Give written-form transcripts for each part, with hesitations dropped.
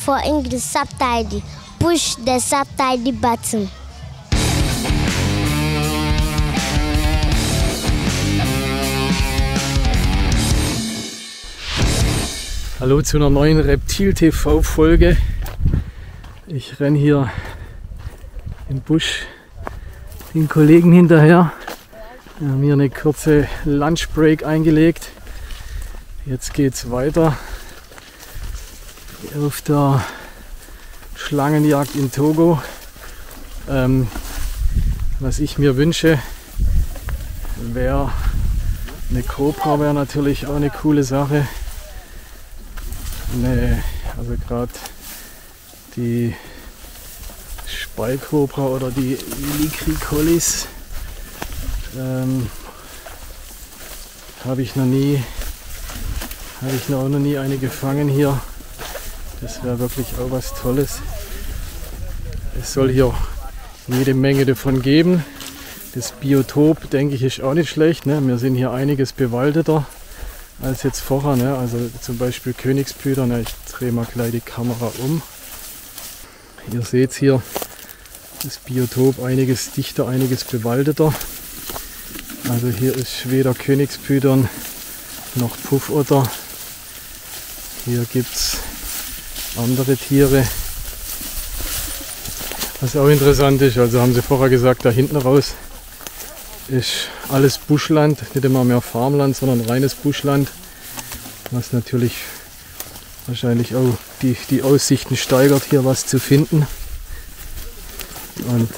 for English subtitle. Push the subtitle button. Hallo zu einer neuen Reptil-TV-Folge. Ich renne hier im Busch den Kollegen hinterher. Wir haben hier eine kurze Lunchbreak eingelegt. Jetzt geht's weiter auf der Schlangenjagd in Togo. Was ich mir wünsche, wäre eine Kobra, wäre natürlich auch eine coole Sache. Also gerade die Speikobra oder die Licricollis habe ich noch nie eine gefangen hier. Das wäre wirklich auch was Tolles. Es soll hier jede Menge davon geben. Das Biotop, denke ich, ist auch nicht schlecht. Ne? Wir sind hier einiges bewaldeter als jetzt vorher. Ne? Also zum Beispiel Königsblüter. Ne? Ich drehe mal gleich die Kamera um. Ihr seht hier das Biotop einiges dichter, einiges bewaldeter. Also hier ist weder Königsblütern noch Puffotter. Hier gibt es andere Tiere. Was auch interessant ist, also haben sie vorher gesagt, da hinten raus ist alles Buschland, nicht immer mehr Farmland, sondern reines Buschland, was natürlich wahrscheinlich auch die Aussichten steigert, hier was zu finden. Und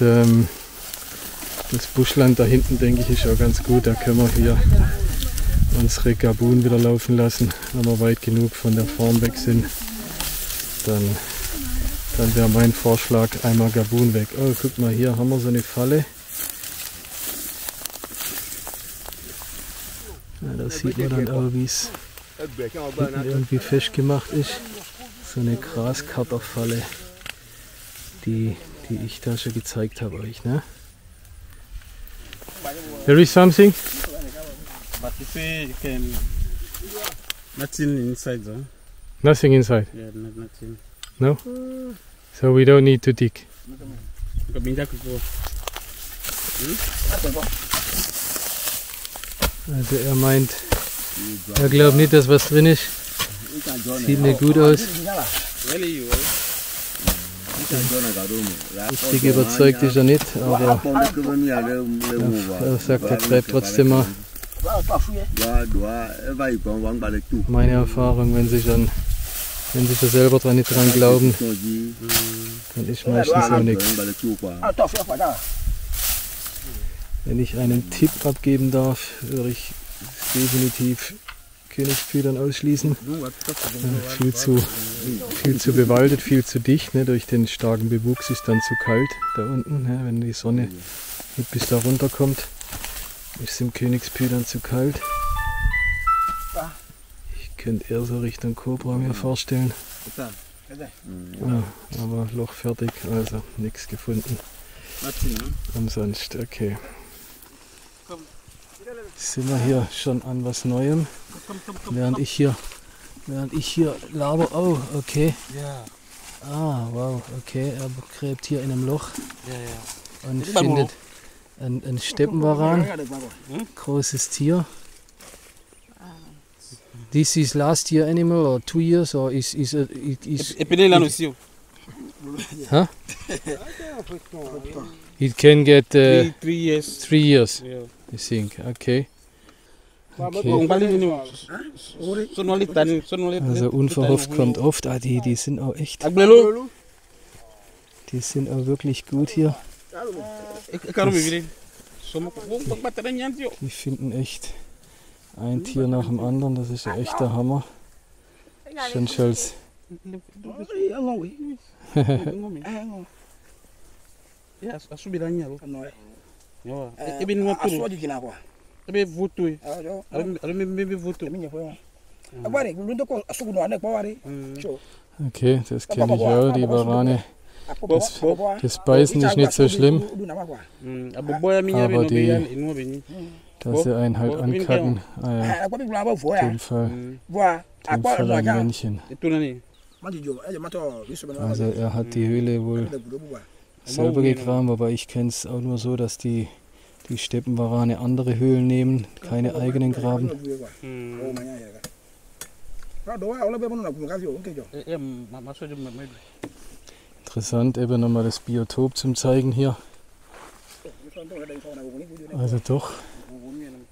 das Buschland da hinten, denke ich, ist auch ganz gut. Da können wir hier unsere Gabun wieder laufen lassen, wenn wir weit genug von der Farm weg sind. Dann wäre mein Vorschlag einmal Gabun weg. Oh, guck mal, hier haben wir so eine Falle. Ja, da sieht man dann auch, wie es irgendwie festgemacht ist. So eine Graskaterfalle, die ich da schon gezeigt habe euch. Ne? There is something? But you say you can... Nothing inside, though. Nothing inside? Yeah, nothing. No? So we don't need to dig? Also er meint, er glaubt nicht, dass was drin ist. Sieht nicht gut aus. Richtig überzeugt ist er nicht, aber er sagt, er treibt trotzdem mal. Meine Erfahrung, wenn sie schon selber nicht dran glauben, dann ist meistens auch nichts. Wenn ich einen Tipp abgeben darf, würde ich definitiv Königsblütern ausschließen. Viel zu bewaldet, viel zu dicht. Ne? Durch den starken Bewuchs ist dann zu kalt da unten. Ne? Wenn die Sonne nicht bis da runter kommt, ist es im Königsblütern zu kalt. Ich könnte eher so Richtung Kobra mir vorstellen. Ja, aber Loch fertig, also nichts gefunden. Umsonst, okay. Sind wir hier schon an was Neuem? Während ich hier laber. Oh, okay. Ah, wow, okay. Er gräbt hier in einem Loch und findet ein Steppenwaran. Großes Tier. This is last year animal or 2 years or is huh? It can get 3 years. 3 years. Yeah. I think. Okay. Okay. Also unverhofft kommt oft. Ah, die sind auch echt. Die sind auch wirklich gut hier. Die finden echt ein Tier nach dem anderen. Das ist ein echter Hammer. Schon Scholz. Okay, das kenne ich auch, die Warane. Das Beißen ist nicht so schlimm, aber dass sie einen halt ankacken, in dem Fall ein Männchen. Also er hat die Höhle wohl selber gegraben, aber ich kenne es auch nur so, dass die Steppenwarane andere Höhlen nehmen, keine eigenen graben. Interessant, eben nochmal das Biotop zum Zeigen hier. Also doch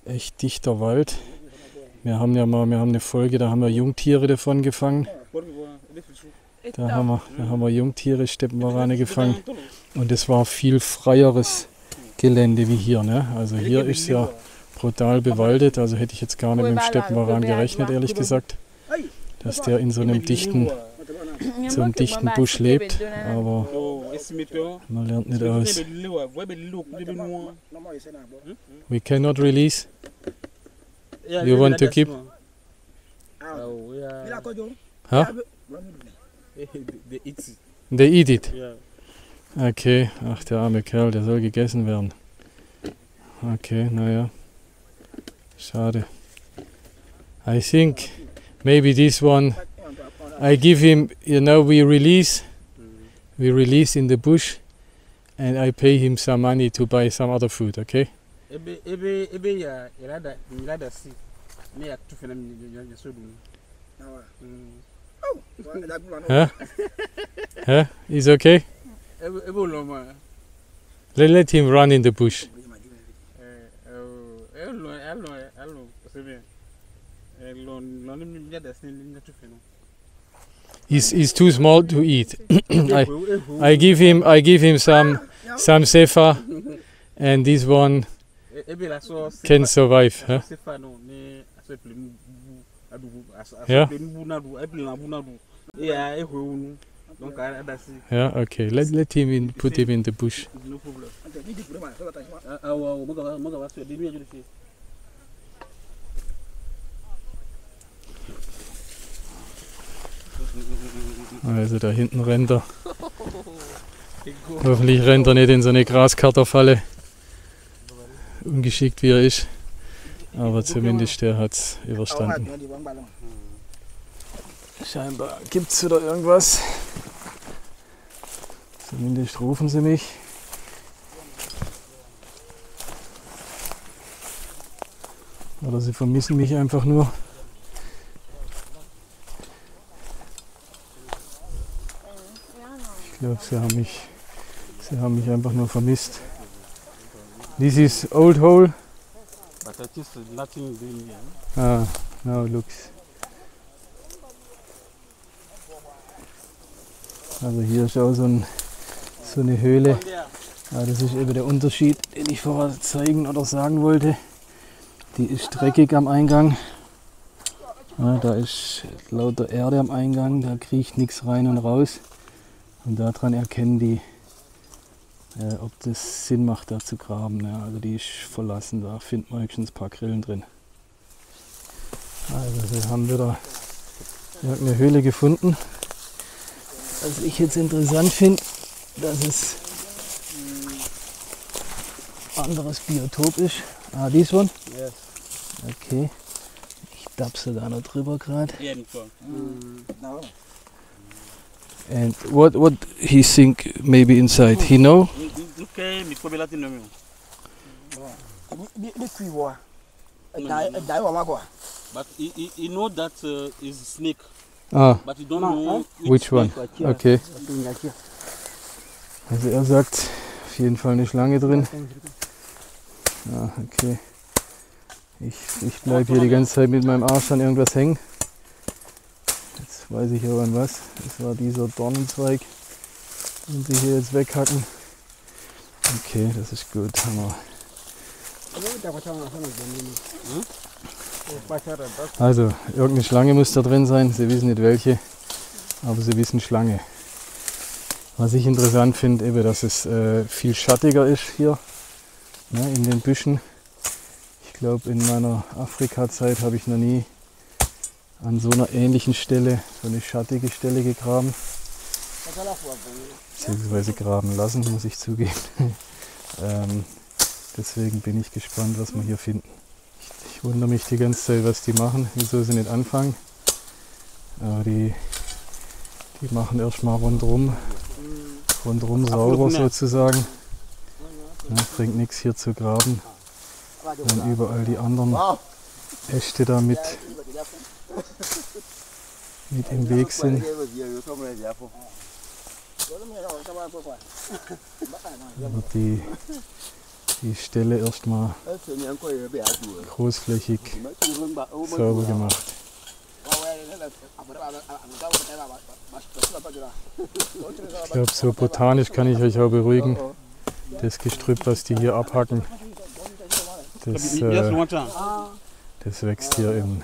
echt dichter Wald. Wir haben eine Folge, da haben wir Jungtiere davon gefangen. Da haben wir Jungtiere, Steppenwarane gefangen. Und es war viel freieres Gelände wie hier. Ne? Also hier ist ja brutal bewaldet. Also hätte ich jetzt gar nicht mit dem Steppenwaran gerechnet, ehrlich gesagt. Dass der in so einem dichten Busch lebt. Aber man lernt nicht aus. We cannot release. You want to keep? Huh? They eat it. Okay, ach der arme Kerl, der soll gegessen werden. Okay, naja. Schade. I think maybe this one, I give him, you know, we release in the bush and I pay him some money to buy some other food, okay? Huh? Huh? Is okay? Let him run in the bush. He's too small to eat. I give him some sefa, and this one can survive. Huh? Yeah. Yeah. Okay. Let him put him in the bush. Also da hinten rennt er. Hoffentlich rennt er nicht in so eine Graskarterfalle. Ungeschickt wie er ist. Aber zumindest der hat es überstanden. Scheinbar gibt es wieder irgendwas. Zumindest rufen sie mich. Oder sie vermissen mich einfach nur. Ich glaube, sie haben mich einfach nur vermisst. This is old hole. But it is nothing doing here. Ah, now it looks. Also hier ist auch so eine Höhle. Ja, das ist eben der Unterschied, den ich vorher zeigen oder sagen wollte. Die ist dreckig am Eingang. Ja, da ist lauter Erde am Eingang, da kriecht nichts rein und raus. Und daran erkennen die, ob das Sinn macht, da zu graben. Ja, also die ist verlassen, da findet man höchstens ein paar Grillen drin. Also wir haben wieder eine Höhle gefunden. Was ich jetzt interessant finde, dass es ein anderes Biotop ist. Ah, this one? Yes. Okay. Ich tapse da noch drüber gerade. And what he think maybe inside? He know? But he know that is a snake. Ah, But he don't know which one? Okay. Also er sagt auf jeden Fall eine Schlange drin. Ja, okay. Ich bleibe hier die ganze Zeit mit meinem Arsch an irgendwas hängen. Jetzt weiß ich aber an was. Das war dieser Dornenzweig, den sie hier jetzt weghacken. Okay, das ist gut. Hammer. Also, irgendeine Schlange muss da drin sein. Sie wissen nicht welche, aber sie wissen Schlange. Was ich interessant finde, eben, dass es viel schattiger ist hier, ne, in den Büschen. Ich glaube, in meiner Afrika-Zeit habe ich noch nie an so einer ähnlichen Stelle, so eine schattige Stelle gegraben. Beziehungsweise graben lassen, muss ich zugeben. Deswegen bin ich gespannt, was wir hier finden. Ich wundere mich die ganze Zeit, was die machen, wieso sie nicht anfangen. Aber die Die machen erstmal rundherum sauber sozusagen. Ja, bringt nichts hier zu graben, wenn überall die anderen Äste da mit im Weg sind. Wird die Stelle erstmal großflächig sauber gemacht. Ich glaube, so botanisch kann ich euch auch beruhigen. Das Gestrüpp, was die hier abhacken, das wächst hier in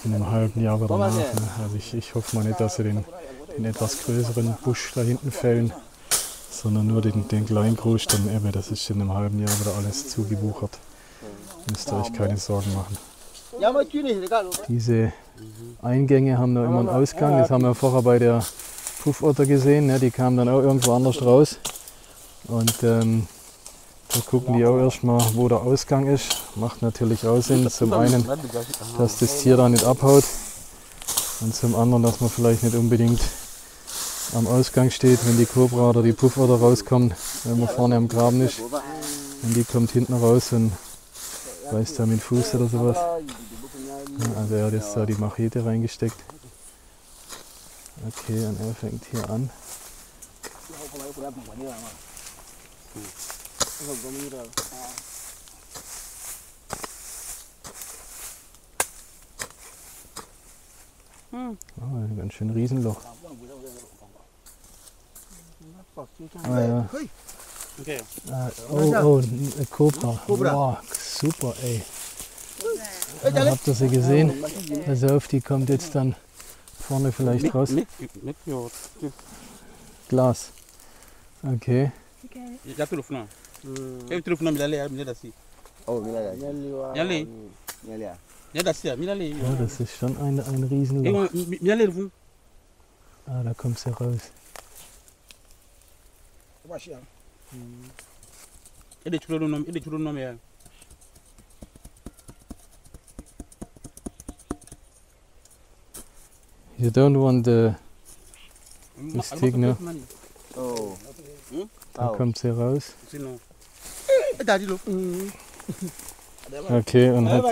einem halben Jahr wieder nach. Ne? Also ich hoffe mal nicht, dass sie den etwas größeren Busch da hinten fällen, sondern nur den kleinen Großstamm Ebbe. Das ist in einem halben Jahr wieder alles zugewuchert. Müsst ihr euch keine Sorgen machen. Diese Eingänge haben noch immer einen Ausgang. Das haben wir vorher bei der Puffotter gesehen. Ne? Die kamen dann auch irgendwo anders raus. Und da gucken die auch erstmal, wo der Ausgang ist. Macht natürlich auch Sinn. Zum einen, dass das Tier da nicht abhaut. Und zum anderen, dass man vielleicht nicht unbedingt am Ausgang steht, wenn die Kobra oder die Puffotter rauskommen, wenn man vorne am Graben ist. Und die kommt hinten raus und beißt da mit dem Fuß oder sowas. Ja, also er hat jetzt da die Machete reingesteckt. Okay, und er fängt hier an. Oh, ein ganz schön Riesenloch. Ah, ja. Oh, eine Kobra. Wow, super, ey. Ja, habt ihr sie gesehen? Pass auf, die kommt jetzt dann vorne vielleicht raus. Glas. Okay. Ja, das ist schon ein Riesenloch. Ah, da kommt sie raus. You don't want the stick, no? Da kommt sie raus. Okay, und hat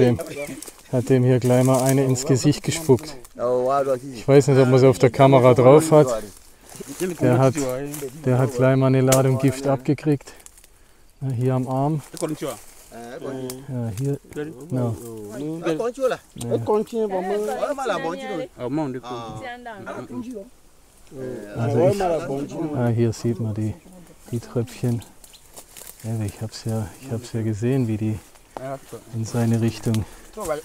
dem hier gleich mal eine ins Gesicht gespuckt. Ich weiß nicht, ob man es auf der Kamera drauf hat. Der hat gleich mal eine Ladung Gift abgekriegt. Hier am Arm. Ja, hier. No. Also hier sieht man die Tröpfchen. Ja, ich hab's ja gesehen, wie die in seine Richtung. Okay,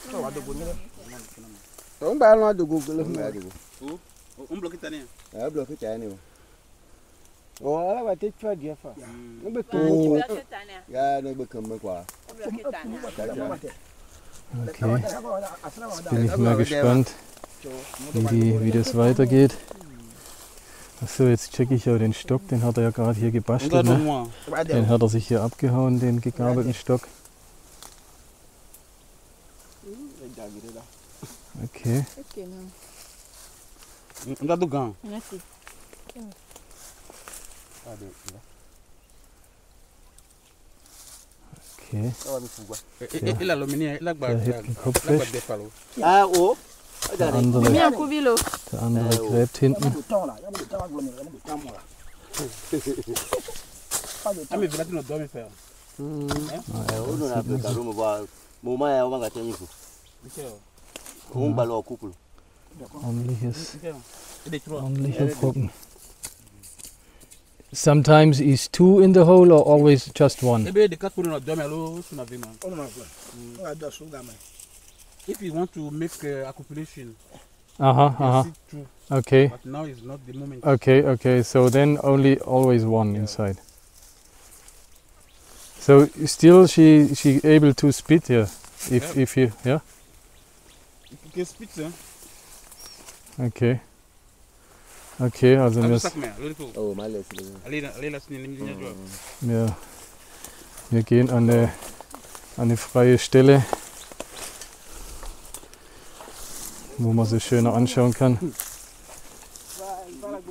jetzt bin ich mal gespannt, wie das weitergeht. Achso, jetzt checke ich ja den Stock, den hat er ja gerade hier gebastelt. Ne? Den hat er sich hier abgehauen, den gegabelten Stock. Okay. Okay. Der hebt den Kopf weg. Der andere gräbt hinten. Ordentlicher Brocken. Sometimes is two in the hole or always just one? If you want to make accumulation, okay. But now is not the moment. Okay. So then always one inside. So still she able to spit here, if you You can spit, Okay, also wir gehen an eine freie Stelle, wo man sich schöner anschauen kann.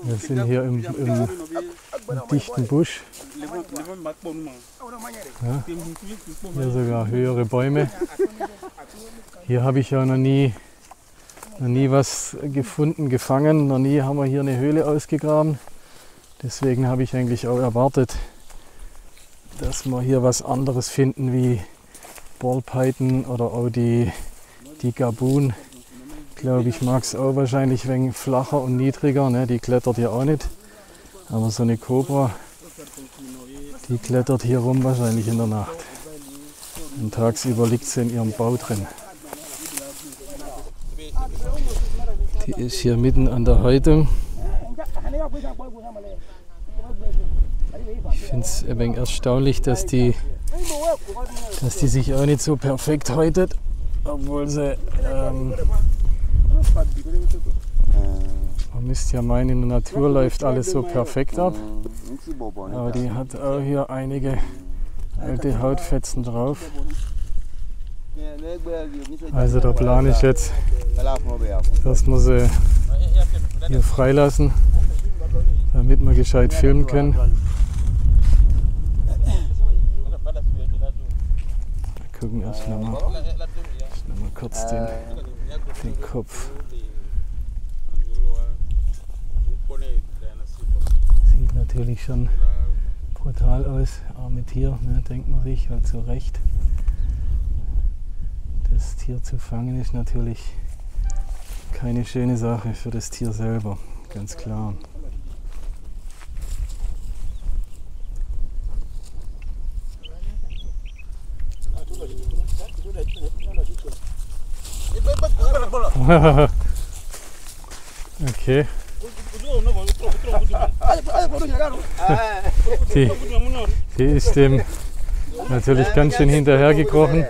Wir sind hier im dichten Busch. Ja, hier sogar höhere Bäume. Hier habe ich ja noch nie was gefunden, gefangen. Noch nie haben wir hier eine Höhle ausgegraben. Deswegen habe ich eigentlich auch erwartet, dass wir hier was anderes finden wie Ballpython oder auch die Gaboon. Glaube ich, mag es auch wahrscheinlich ein wenig flacher und niedriger. Ne? Die klettert hier auch nicht. Aber so eine Kobra, die klettert hier rum wahrscheinlich in der Nacht. Und tagsüber liegt sie in ihrem Bau drin. Die ist hier mitten an der Häutung. Ich finde es ein wenig erstaunlich, dass die sich auch nicht so perfekt häutet, obwohl sie, man müsste ja meinen, in der Natur läuft alles so perfekt ab, aber die hat auch hier einige alte Hautfetzen drauf. Also der Plan ist jetzt, dass wir sie hier freilassen, damit wir gescheit filmen können. Wir gucken erst noch mal kurz den Kopf. Sieht natürlich schon brutal aus, arme Tier, ne, denkt man sich halt so recht. Das Tier zu fangen ist natürlich keine schöne Sache für das Tier selber, ganz klar. Okay. Die ist dem natürlich ganz schön hinterhergekrochen.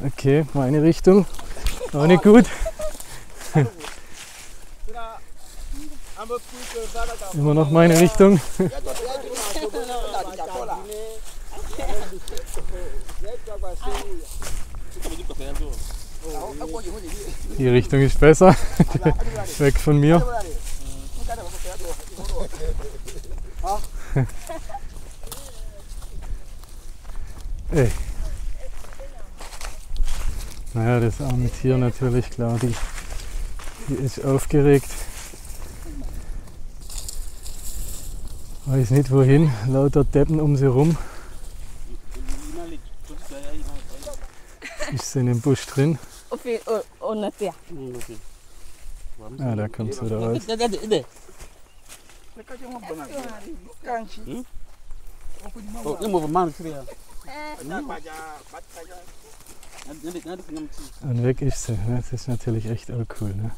Okay, meine Richtung. Auch nicht gut. Immer noch meine Richtung. Die Richtung ist besser. Weg von mir. Ey. Naja, das arme Tier natürlich, klar, die ist aufgeregt. Weiß nicht wohin, lauter Deppen um sie rum. Ist sie in dem Busch drin? Ah, da kommt sie wieder raus. Und weg ist sie. Das ist natürlich echt auch cool, ne?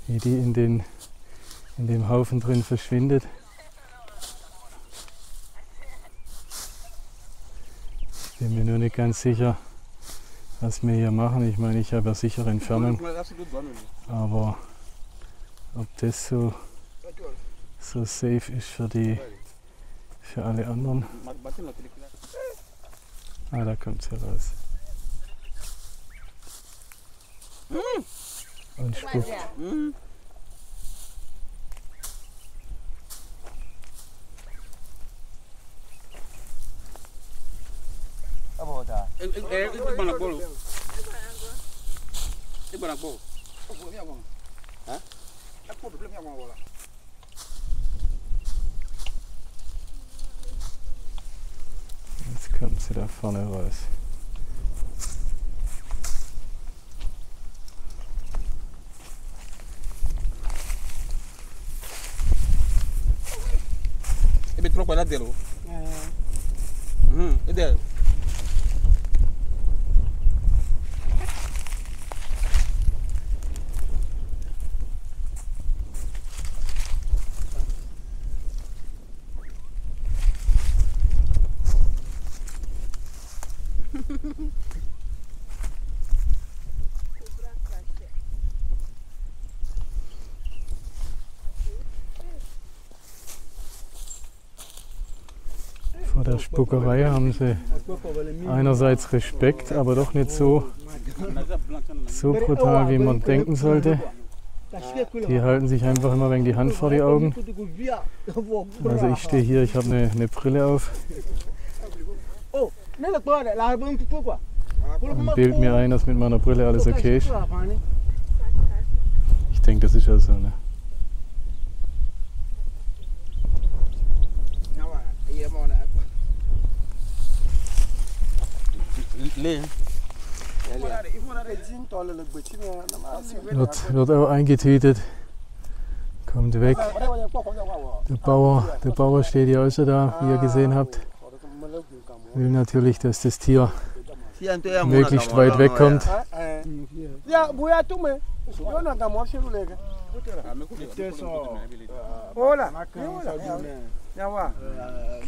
Wie die in dem Haufen drin verschwindet. Ich bin mir nur nicht ganz sicher, was wir hier machen. Ich meine, ich habe ja sichere Entfernung, aber ob das so safe ist für alle anderen. Ah, da kommt sie raus. Und spuckt. Jetzt kommt sie da vorne raus. Vor der Spuckerei haben sie einerseits Respekt, aber doch nicht so brutal, wie man denken sollte. Die halten sich einfach immer wegen die Hand vor die Augen. Also ich stehe hier, ich habe eine Brille auf und bilde mir ein, dass mit meiner Brille alles okay ist. Ich denke, das ist ja so. Ne? Wird auch eingetütet, kommt weg. Der Bauer steht ja auch schon da, wie ihr gesehen habt. Will natürlich, dass das Tier möglichst weit wegkommt.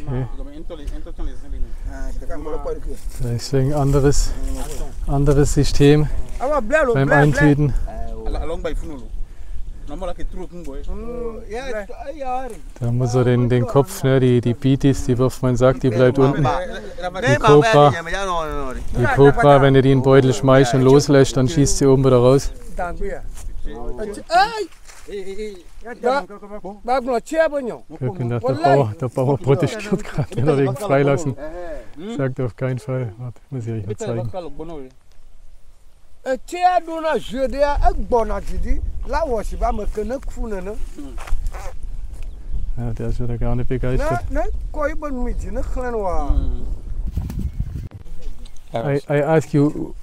Okay. Das ist ein anderes System beim Eintüten. Da muss er den Kopf, ne, die Beaties, die wirft man sagt, die bleibt unten. Die Cobra, wenn du die in den Beutel schmeißt und loslässt, dann schießt sie oben wieder raus. Der Bauer protestiert gerade, wenn er wegen Freilassen. Sagt auf keinen Fall. Warte, muss ich euch mal zeigen. Ja, der ist wieder gar nicht begeistert. I ask you,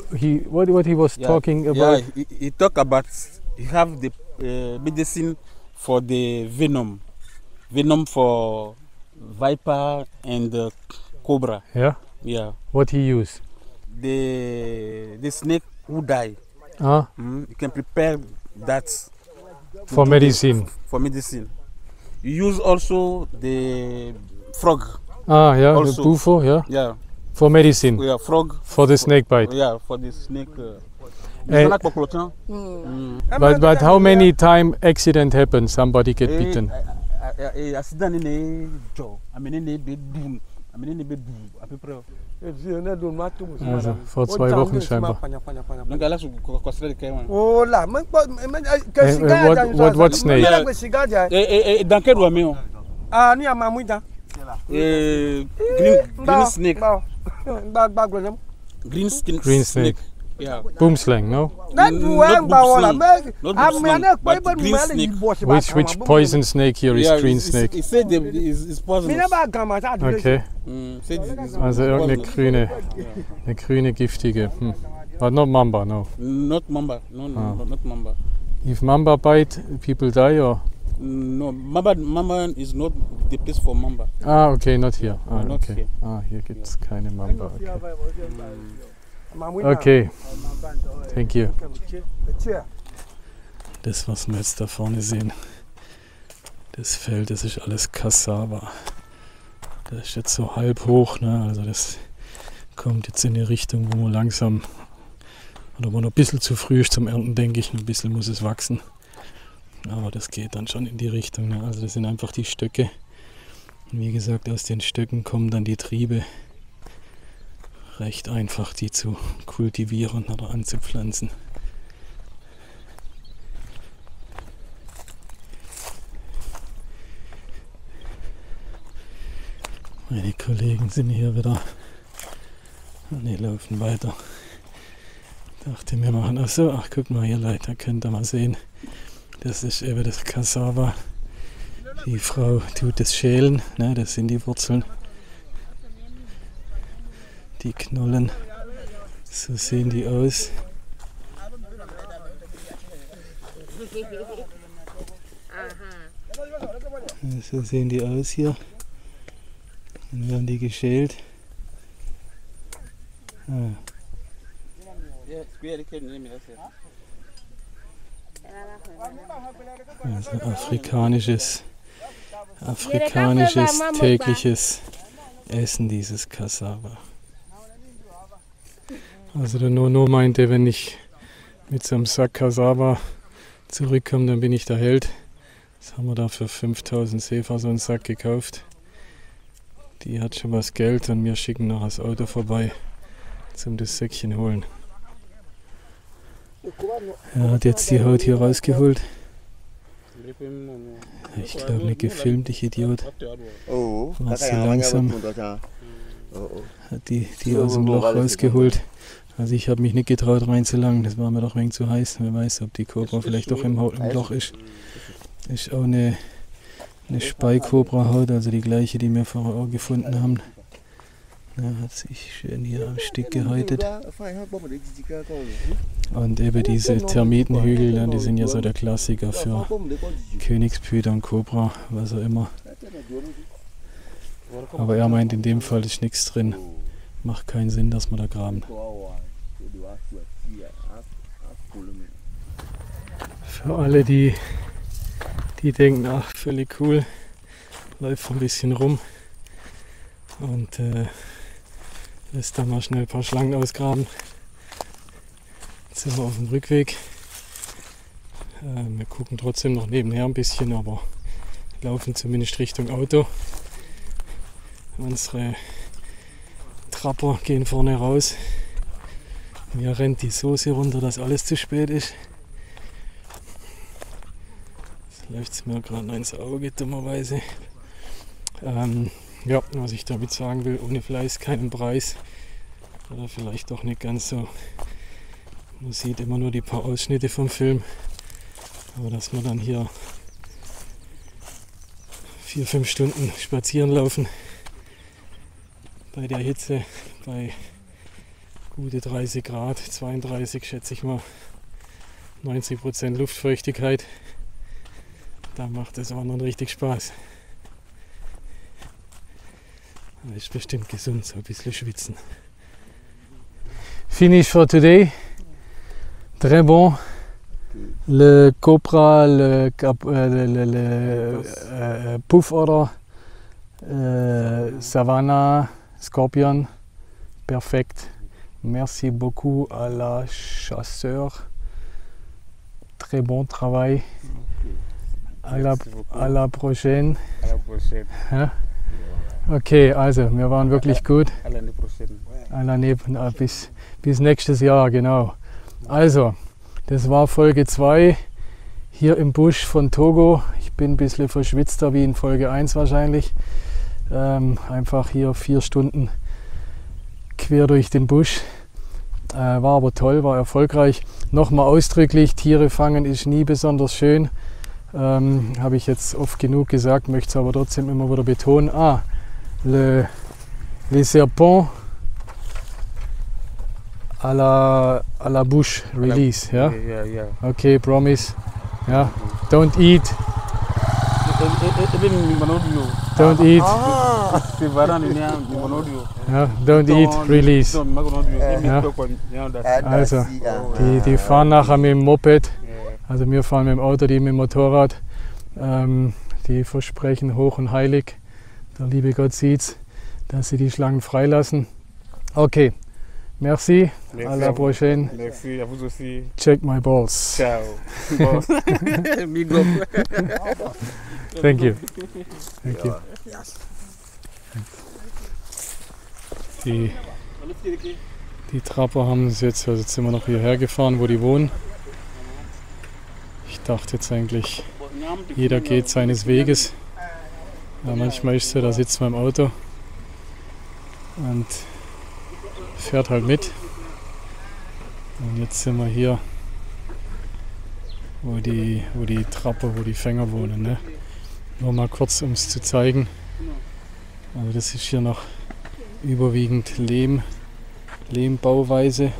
what he was talking about? Yeah, he talked about he have the medicine for the venom for viper and cobra. Yeah. Yeah. What he use? The snake who die. Ah. You can prepare that For medicine. For medicine. You use also the frog. Ah, yeah, also, the bufo, yeah. Yeah. For medicine. Yeah, frog. For the snake bite. Yeah, for the snake. But how many time accident happens? Somebody get bitten. Also vor 2 Wochen scheinbar. What snake? Green snake. Green snake. Yeah. Boomslang, no? Not green snake. Which poison snake here is green snake? He said it's poisonous. Okay. Also irgendeine grüne giftige. But not mamba, no. Not mamba, not mamba. If mamba bite, people die or? No, mamba is not the place for mamba. Ah, okay, not here. Ah, Not okay. here. Ah, hier gibt es keine Mamba. Okay. Okay, thank you. Das, was wir jetzt da vorne sehen, das Feld, das ist alles Cassava. Das ist jetzt so halb hoch, ne? Also das kommt jetzt in die Richtung, wo man langsam, oder wo noch ein bisschen zu früh ist zum Ernten, denke ich. Ein bisschen muss es wachsen. Aber das geht dann schon in die Richtung, ne? Also das sind einfach die Stöcke. Und wie gesagt, aus den Stöcken kommen dann die Triebe. Recht einfach, die zu kultivieren oder anzupflanzen. Meine Kollegen sind hier wieder. Die laufen weiter. Ich dachte, wir machen das so. Ach, guck mal hier, Leute, da könnt ihr mal sehen. Das ist eben das Cassava. Die Frau tut das schälen, ne, das sind die Wurzeln. Die Knollen, so sehen die aus. So sehen die aus hier. Dann werden die geschält. Ah. Also afrikanisches tägliches Essen, dieses Cassava. Also der Nono meinte, wenn ich mit so einem Sack Cassava zurückkomme, dann bin ich der Held. Jetzt haben wir da für 5000 Sefa so einen Sack gekauft. Die hat schon was Geld und wir schicken noch das Auto vorbei zum das Säckchen holen. Er hat jetzt die Haut hier rausgeholt. Ich glaube nicht gefilmt, ich Idiot. War zu langsam. Hat die aus dem Loch rausgeholt. Also ich habe mich nicht getraut reinzulangen, das war mir doch ein wenig zu heiß. Wer weiß, ob die Kobra vielleicht doch im Loch ist. Ist auch eine Spei-Kobra-Haut, also die gleiche, die wir vorher auch gefunden haben. Ja, hat sich schön hier am Stück gehäutet. Und eben diese Termitenhügel, ja, die sind ja so der Klassiker für Königspython, Kobra, was auch immer. Aber er meint, in dem Fall ist nichts drin. Macht keinen Sinn, dass wir da graben. Für alle, die denken, ach, völlig cool, läuft ein bisschen rum und lässt da mal schnell ein paar Schlangen ausgraben. Jetzt sind wir auf dem Rückweg. Wir gucken trotzdem noch nebenher ein bisschen, aber laufen zumindest Richtung Auto. Unsere Trapper gehen vorne raus. Mir rennt die Soße runter, dass alles zu spät ist. Jetzt läuft es mir gerade noch ins Auge, dummerweise. Ja, was ich damit sagen will, ohne Fleiß keinen Preis. Oder vielleicht doch nicht ganz so. Man sieht immer nur die paar Ausschnitte vom Film. Aber dass wir dann hier 4-5 Stunden spazieren laufen, bei der Hitze, bei gute 30 Grad, 32 schätze ich mal, 90% Luftfeuchtigkeit, da macht das Wandern richtig Spaß. Das ist bestimmt gesund, so ein bisschen schwitzen. Finish for today. Très bon. Le cobra, le puff oder savannah, scorpion, perfekt. Merci beaucoup à la chasseur. Très bon travail. À la prochaine. Ja? Okay, also wir waren wirklich gut. Bis nächstes Jahr, genau. Also, das war Folge 2 hier im Busch von Togo. Ich bin ein bisschen verschwitzter wie in Folge 1 wahrscheinlich. Einfach hier 4 Stunden quer durch den Busch. War aber toll, war erfolgreich. Nochmal ausdrücklich, Tiere fangen ist nie besonders schön. Habe ich jetzt oft genug gesagt, möchte es aber trotzdem immer wieder betonen. Les serpents à la bouche release, ja? Yeah. Okay, promise. Ja, don't eat. Don't eat. Ja, don't eat, release. Ja. Also, die fahren nachher mit dem Moped. Also wir fahren mit dem Auto, die mit dem Motorrad. Die versprechen hoch und heilig, der liebe Gott sieht's, dass sie die Schlangen freilassen. Okay, merci, à la prochaine. Merci, à vous aussi. Check my balls. Ciao. Thank you. Thank you. Die Trapper haben uns jetzt, also jetzt sind wir noch hierher gefahren, wo die wohnen. Ich dachte jetzt eigentlich, jeder geht seines Weges. Ja, manchmal ist es so, da sitzt man im Auto und fährt halt mit. Und jetzt sind wir hier, wo die Trapper, wo die Fänger wohnen. Ne? Nur mal kurz, um es zu zeigen. Also das ist hier noch überwiegend Lehmbauweise.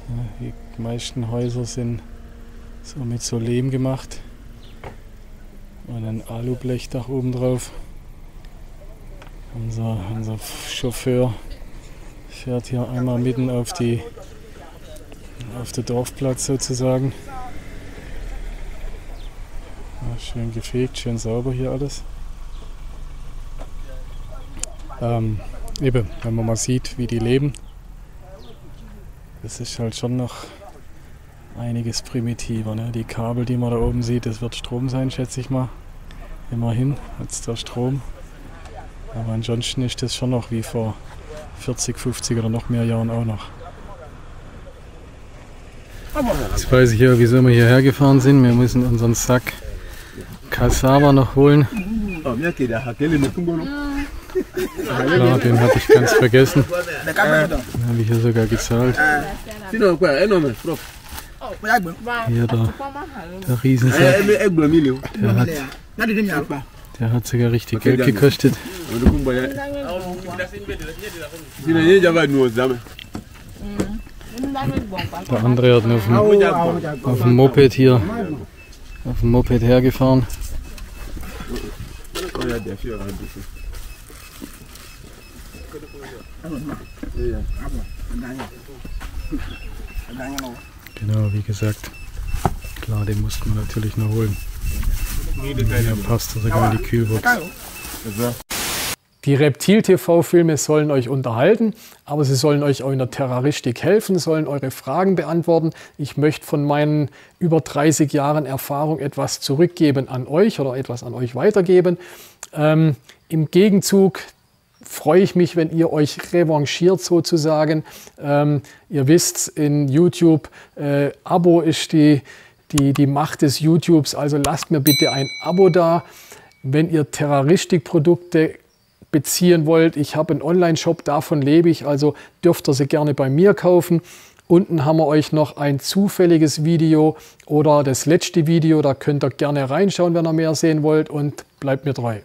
Ja, die meisten Häuser sind so mit so Lehm gemacht. Und ein Alublechdach oben drauf. Unser Chauffeur fährt hier einmal mitten auf den Dorfplatz sozusagen. Ja, schön gefegt, schön sauber hier alles. Eben, wenn man mal sieht, wie die leben, das ist halt schon noch einiges primitiver. Ne? Die Kabel, die man da oben sieht, das wird Strom sein, schätze ich mal. Immerhin hat es da Strom. Aber ansonsten ist das schon noch wie vor 40, 50 oder noch mehr Jahren auch noch. Jetzt weiß ich ja, wieso wir hierher gefahren sind. Wir müssen unseren Sack Cassava noch holen. Klar, den hatte ich ganz vergessen. Den habe ich hier sogar gezahlt. Hier der Riesensack. Der hat sogar richtig Geld gekostet. Der andere hat auf dem Moped hier, auf dem Moped hergefahren. Genau, wie gesagt, klar, den mussten wir natürlich noch holen. Der passt sogar in die Kühlbox. Die Reptil-TV-Filme sollen euch unterhalten, aber sie sollen euch auch in der Terroristik helfen, sollen eure Fragen beantworten. Ich möchte von meinen über 30 Jahren Erfahrung etwas zurückgeben an euch oder etwas an euch weitergeben. Im Gegenzug freue ich mich, wenn ihr euch revanchiert sozusagen. Ihr wisst, in YouTube, Abo ist die Macht des YouTubes, also lasst mir bitte ein Abo da. Wenn ihr Terroristikprodukte beziehen wollt, ich habe einen Online-Shop, davon lebe ich, also dürft ihr sie gerne bei mir kaufen. Unten haben wir euch noch ein zufälliges Video oder das letzte Video, da könnt ihr gerne reinschauen, wenn ihr mehr sehen wollt, und bleibt mir treu.